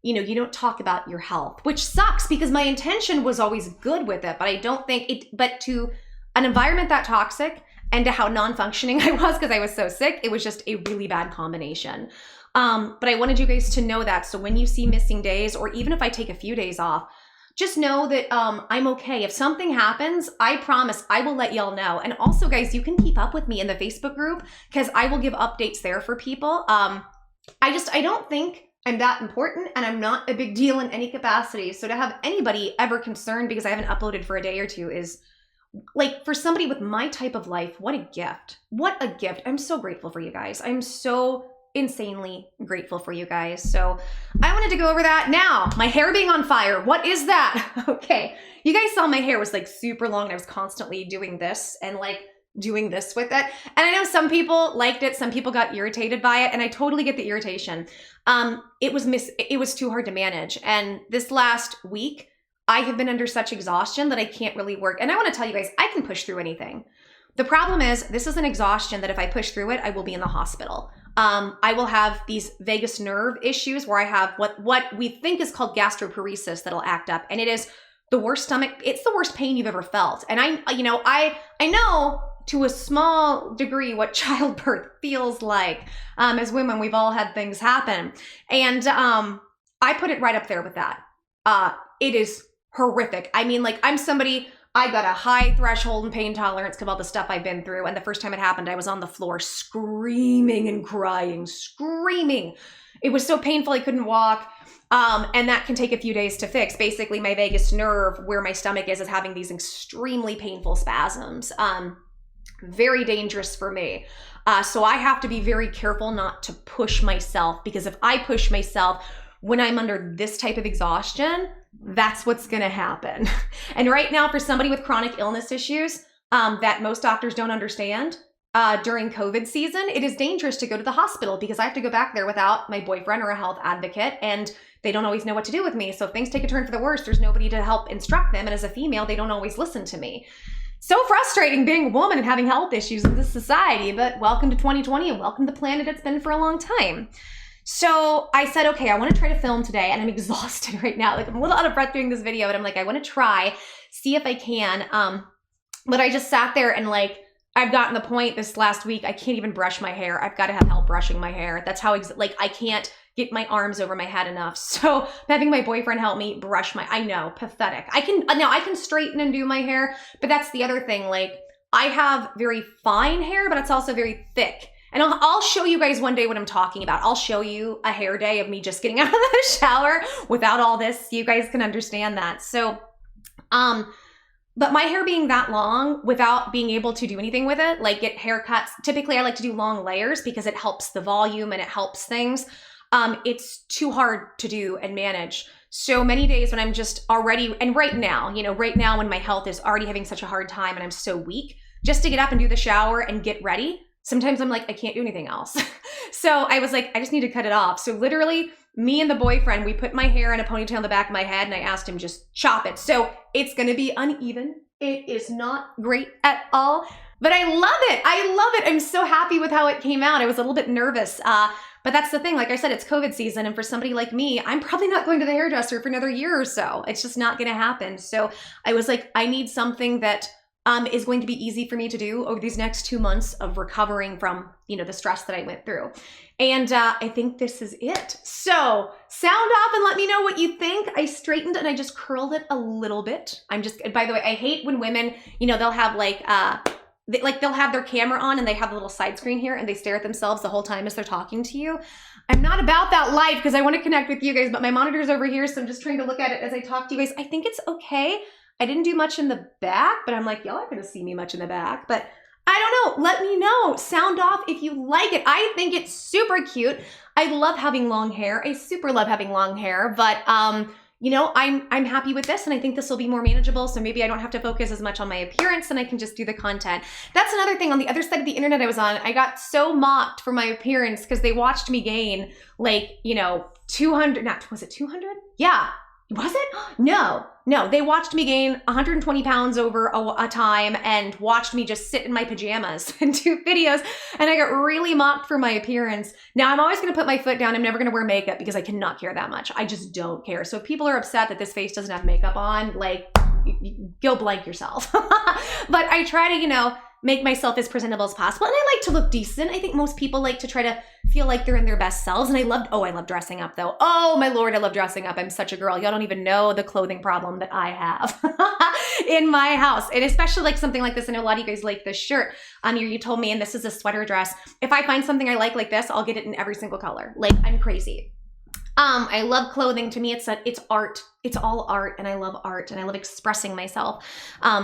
you don't talk about your health, which sucks because my intention was always good with it. But I don't think but to an environment that toxic and to how non-functioning I was because I was so sick, it was just a really bad combination. But I wanted you guys to know that. So when you see missing days, or even if I take a few days off, just know that I'm okay. If something happens, I promise I will let y'all know. And also, guys, you can keep up with me in the Facebook group because I will give updates there for people. I don't think I'm that important and I'm not a big deal in any capacity. So to have anybody ever concerned because I haven't uploaded for a day or two is like, for somebody with my type of life, what a gift. What a gift. I'm so grateful for you guys. I'm so insanely grateful for you guys. So I wanted to go over that. Now, my hair being on fire. What is that? Okay. You guys saw my hair was like super long and I was constantly doing this and like doing this with it. And I know some people liked it. Some people got irritated by it. And I totally get the irritation. It was too hard to manage. And this last week, I have been under such exhaustion that I can't really work. And I want to tell you guys, I can push through anything. The problem is this is an exhaustion that if I push through it, I will be in the hospital. I will have these vagus nerve issues where I have what we think is called gastroparesis that'll act up. And it is the worst stomach. It's the worst pain you've ever felt. And I know to a small degree what childbirth feels like. As women, we've all had things happen. And I put it right up there with that. It is horrific. I mean, like I got a high threshold and pain tolerance because of all the stuff I've been through. And the first time it happened, I was on the floor screaming and crying, screaming. It was so painful I couldn't walk. And that can take a few days to fix. Basically, my vagus nerve where my stomach is having these extremely painful spasms. Very dangerous for me. So I have to be very careful not to push myself because if I push myself when I'm under this type of exhaustion, that's what's going to happen. And right now, for somebody with chronic illness issues that most doctors don't understand, during COVID season, it is dangerous to go to the hospital because I have to go back there without my boyfriend or a health advocate, and they don't always know what to do with me. So if things take a turn for the worse, there's nobody to help instruct them. And as a female, they don't always listen to me. So frustrating being a woman and having health issues in this society, but welcome to 2020 and welcome to the planet it's been for a long time. So I said, okay, I want to try to film today and I'm exhausted right now. Like I'm a little out of breath doing this video, and I'm like, I want to try, see if I can. But I just sat there and like, I've gotten the point this last week, I can't even brush my hair. I've got to have help brushing my hair. That's how, I can't get my arms over my head enough. So I'm having my boyfriend help me brush I know, pathetic. I can straighten and do my hair, but that's the other thing. Like I have very fine hair, but it's also very thick. And I'll show you guys one day what I'm talking about. I'll show you a hair day of me just getting out of the shower without all this. You guys can understand that. So, but my hair being that long without being able to do anything with it, like get haircuts, typically I like to do long layers because it helps the volume and it helps things. It's too hard to do and manage. so many days when I'm just already, and right now when my health is already having such a hard time and I'm so weak, just to get up and do the shower and get ready, sometimes I'm like, I can't do anything else. So I was like, I just need to cut it off. So literally me and the boyfriend, we put my hair in a ponytail on the back of my head and I asked him just chop it. So it's going to be uneven. It is not great at all, but I love it. I love it. I'm so happy with how it came out. I was a little bit nervous. But that's the thing. Like I said, it's COVID season. And for somebody like me, I'm probably not going to the hairdresser for another year or so. It's just not going to happen. So I was like, I need something that is going to be easy for me to do over these next 2 months of recovering from, the stress that I went through. And I think this is it. So sound off and let me know what you think. I straightened and I just curled it a little bit. By the way, I hate when women, they'll have they'll have their camera on and they have a little side screen here and they stare at themselves the whole time as they're talking to you. I'm not about that life because I want to connect with you guys, but my monitor's over here. So I'm just trying to look at it as I talk to you guys. I think it's okay. I didn't do much in the back, but I'm like, y'all aren't going to see me much in the back, but I don't know. Let me know. Sound off if you like it. I think it's super cute. I love having long hair. I super love having long hair, but I'm happy with this and I think this will be more manageable. So maybe I don't have to focus as much on my appearance and I can just do the content. That's another thing. On the other side of the internet I was on, I got so mocked for my appearance because they watched me gain 200, was it 200? Yeah. Was it? No, they watched me gain 120 pounds over a time and watched me just sit in my pajamas and do videos. And I got really mocked for my appearance. Now I'm always going to put my foot down. I'm never going to wear makeup because I cannot care that much. I just don't care. So if people are upset that this face doesn't have makeup on, go blank yourself. But I try to, make myself as presentable as possible. And I like to look decent. I think most people like to try to feel like they're in their best selves. And I love dressing up though. Oh my Lord, I love dressing up. I'm such a girl. Y'all don't even know the clothing problem that I have in my house. And especially something like this. I know a lot of you guys like this shirt. You told me, and this is a sweater dress. If I find something I like this, I'll get it in every single color. I'm crazy. I love clothing. To me, it's art. It's all art, and I love art, and I love expressing myself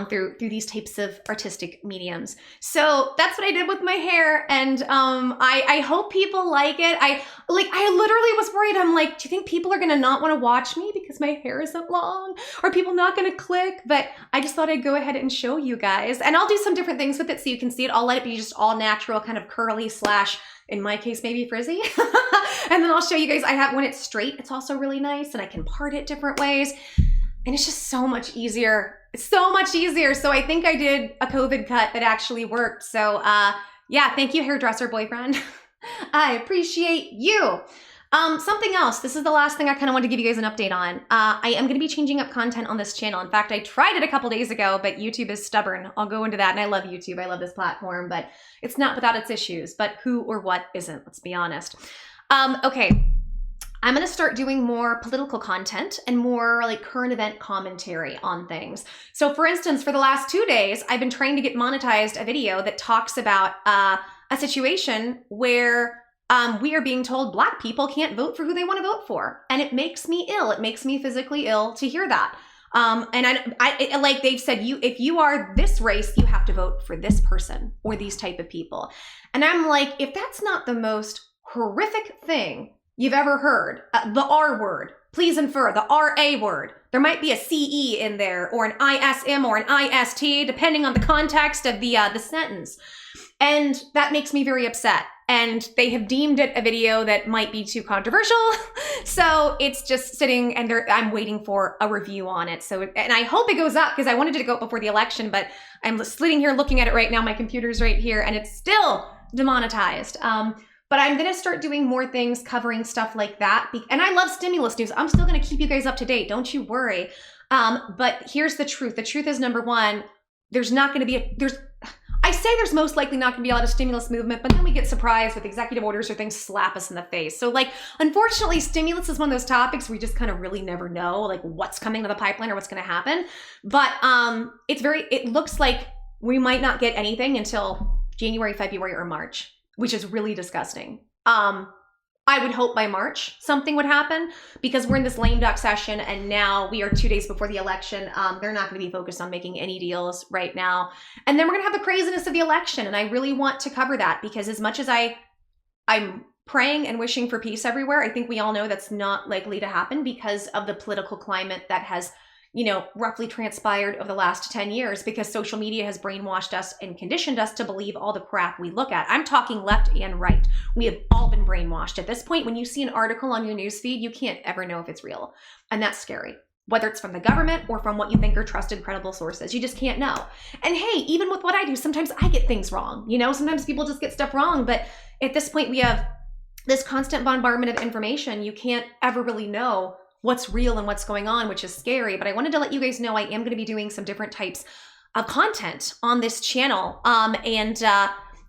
through these types of artistic mediums. So that's what I did with my hair, and I hope people like it. I literally was worried. I'm like, do you think people are gonna not want to watch me because my hair isn't long? Are people not gonna click? But I just thought I'd go ahead and show you guys, and I'll do some different things with it so you can see it. I'll let it be just all natural, kind of curly / in my case, maybe frizzy. And then I'll show you guys, when it's straight, it's also really nice and I can part it different ways. And it's just so much easier. It's so much easier. So I think I did a COVID cut that actually worked. So yeah, thank you, hairdresser boyfriend. I appreciate you. Something else. This is the last thing I kind of want to give you guys an update on. I am going to be changing up content on this channel. In fact, I tried it a couple days ago, but YouTube is stubborn. I'll go into that. And I love YouTube. I love this platform, but it's not without its issues. But who or what isn't? Let's be honest. Okay. I'm going to start doing more political content and more current event commentary on things. So for instance, for the last 2 days, I've been trying to get monetized a video that talks about a situation where we are being told Black people can't vote for who they want to vote for. And it makes me ill. It makes me physically ill to hear that. And they've said, if you are this race, you have to vote for this person or these type of people. And I'm like, if that's not the most horrific thing you've ever heard, the R word, please infer the RA word. There might be a CE in there or an ISM or an IST, depending on the context of the sentence. And that makes me very upset. And they have deemed it a video that might be too controversial. So it's just sitting and I'm waiting for a review on it. So, and I hope it goes up because I wanted it to go up before the election, but I'm sitting here looking at it right now. My computer's right here and it's still demonetized. But I'm going to start doing more things covering stuff like that. And I love stimulus news. I'm still going to keep you guys up to date. Don't you worry. But here's the truth. The truth is, number one, there's not going to be I say there's most likely not going to be a lot of stimulus movement, but then we get surprised with executive orders or things slap us in the face. So unfortunately, stimulus is one of those topics we just kind of really never know what's coming to the pipeline or what's going to happen. But it looks like we might not get anything until January, February, or March, which is really disgusting. I would hope by March something would happen because we're in this lame duck session and now we are 2 days before the election. They're not going to be focused on making any deals right now. And then we're going to have the craziness of the election. And I really want to cover that because as much as I'm praying and wishing for peace everywhere. I think we all know that's not likely to happen because of the political climate that has, roughly transpired over the last 10 years, because social media has brainwashed us and conditioned us to believe all the crap we look at. I'm talking left and right. We have all been brainwashed. At this point, when you see an article on your newsfeed, you can't ever know if it's real. And that's scary. Whether it's from the government or from what you think are trusted, credible sources, you just can't know. And hey, even with what I do, sometimes I get things wrong. Sometimes people just get stuff wrong. But at this point, we have this constant bombardment of information. You can't ever really know what's real and what's going on, which is scary. But I wanted to let you guys know I am going to be doing some different types of content on this channel.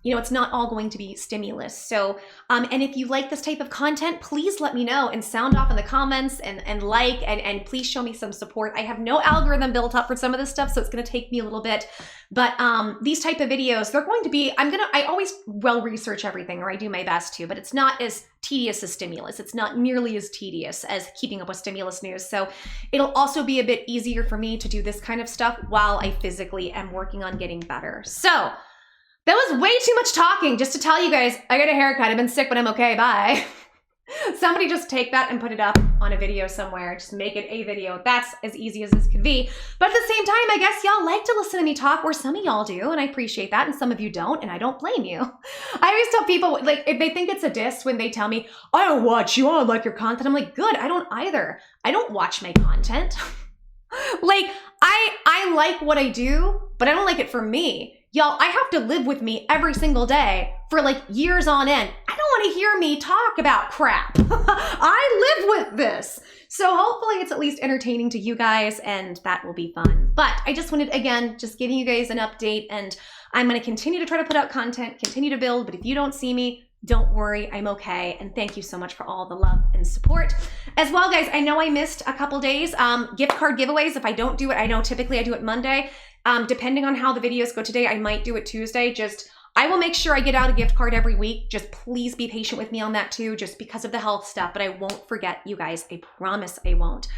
It's not all going to be stimulus. So, and if you like this type of content, please let me know and sound off in the comments and please show me some support. I have no algorithm built up for some of this stuff, so it's going to take me a little bit. But these type of videos, they're going to be, I always well research everything, or I do my best to, but it's not as tedious as stimulus. It's not nearly as tedious as keeping up with stimulus news. So it'll also be a bit easier for me to do this kind of stuff while I physically am working on getting better. So that was way too much talking just to tell you guys I got a haircut. I've been sick, but I'm okay. Bye. Somebody just take that and put it up on a video somewhere. Just make it a video. That's as easy as this could be. But at the same time, I guess y'all like to listen to me talk, or some of y'all do, and I appreciate that, and some of you don't, and I don't blame you. I always tell people, if they think it's a diss when they tell me, I don't watch you, I don't like your content. I'm like, good, I don't either. I don't watch my content. I like what I do, but I don't like it for me. Y'all, I have to live with me every single day for years on end. I don't want to hear me talk about crap. I live with this. So hopefully it's at least entertaining to you guys, and that will be fun. But I just wanted, again, just giving you guys an update, and I'm going to continue to try to put out content, continue to build, but if you don't see me, don't worry, I'm okay. And thank you so much for all the love and support. As well, guys, I know I missed a couple days. Gift card giveaways, if I don't do it, I know typically I do it Monday. Depending on how the videos go today, I might do it Tuesday. I will make sure I get out a gift card every week. Just please be patient with me on that too, just because of the health stuff, but I won't forget you guys. I promise I won't.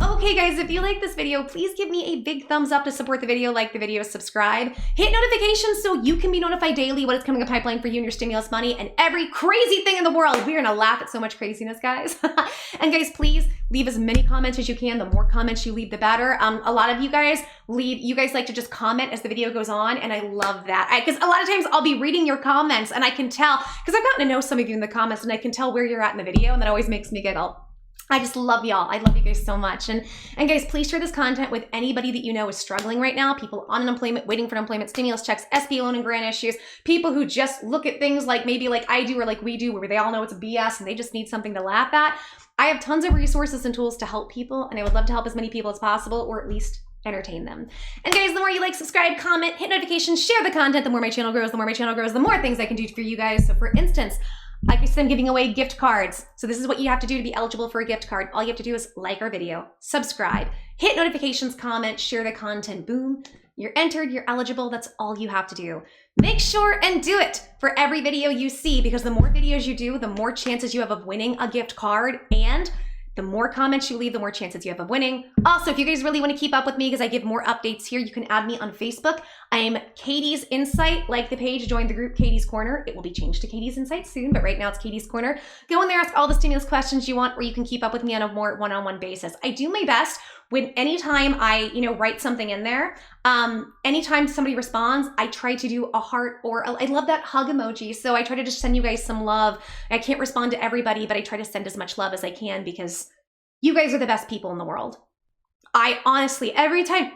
Okay guys, if you like this video, please give me a big thumbs up to support the video, like the video, subscribe, hit notifications so you can be notified daily when it's coming a pipeline for you and your stimulus money and every crazy thing in the world. We're gonna laugh at so much craziness, guys. And guys, please leave as many comments as you can. The more comments you leave, the better. A lot of you guys like to just comment as the video goes on, and I love that. Because a lot of times I'll be reading your comments and I can tell, because I've gotten to know some of you in the comments, and I can tell where you're at in the video, and that always makes me giggle. I just love y'all. I love you guys so much. And guys, please share this content with anybody that you know is struggling right now. People on unemployment, waiting for unemployment, stimulus checks, SB loan and grant issues, people who just look at things maybe like I do or like we do, where they all know it's a BS and they just need something to laugh at. I have tons of resources and tools to help people, and I would love to help as many people as possible, or at least entertain them. And guys, the more you like, subscribe, comment, hit notifications, share the content, the more my channel grows, the more things I can do for you guys. So for instance, like I said, I'm giving away gift cards. So this is what you have to do to be eligible for a gift card. All you have to do is like our video, subscribe, hit notifications, comment, share the content. Boom, you're entered, you're eligible. That's all you have to do. Make sure and do it for every video you see, because the more videos you do, the more chances you have of winning a gift card, and the more comments you leave, the more chances you have of winning. Also, if you guys really want to keep up with me, because I give more updates here, you can add me on Facebook. I am Katie's Insight. Like the page, join the group Katie's Corner. It will be changed to Katie's Insight soon, but right now it's Katie's Corner. Go in there, ask all the stimulus questions you want, or you can keep up with me on a more one-on-one basis. I do my best when anytime I, write something in there, anytime somebody responds, I try to do a heart, or I love that hug emoji. So I try to just send you guys some love. I can't respond to everybody, but I try to send as much love as I can, because you guys are the best people in the world. I honestly, every time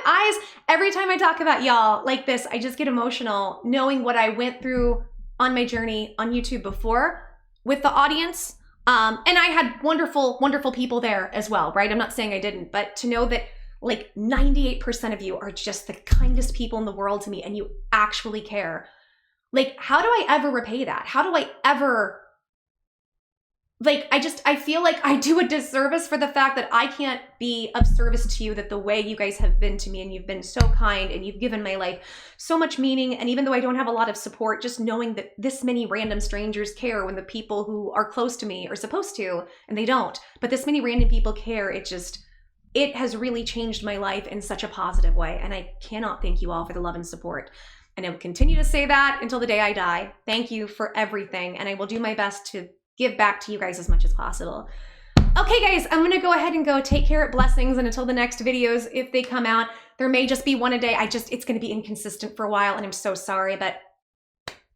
I talk about y'all like this, I just get emotional knowing what I went through on my journey on YouTube before with the audience. And I had wonderful, wonderful people there as well, right? I'm not saying I didn't, but to know that 98% of you are just the kindest people in the world to me, and you actually care. How do I ever repay that? How do I ever, I feel like I do a disservice for the fact that I can't be of service to you that the way you guys have been to me, and you've been so kind, and you've given my life so much meaning. And even though I don't have a lot of support, just knowing that this many random strangers care when the people who are close to me are supposed to, and they don't, but this many random people care, it has really changed my life in such a positive way. And I cannot thank you all for the love and support. and I will continue to say that until the day I die. Thank you for everything, and I will do my best to give back to you guys as much as possible. Okay, guys, I'm gonna go ahead and go take care of blessings, and until the next videos, if they come out, there may just be one a day. It's gonna be inconsistent for a while, and I'm so sorry, but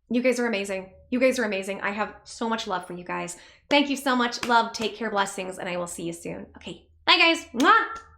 you guys are amazing. You guys are amazing. I have so much love for you guys. Thank you so much. Love, take care, blessings, and I will see you soon. Okay, bye guys. Mwah!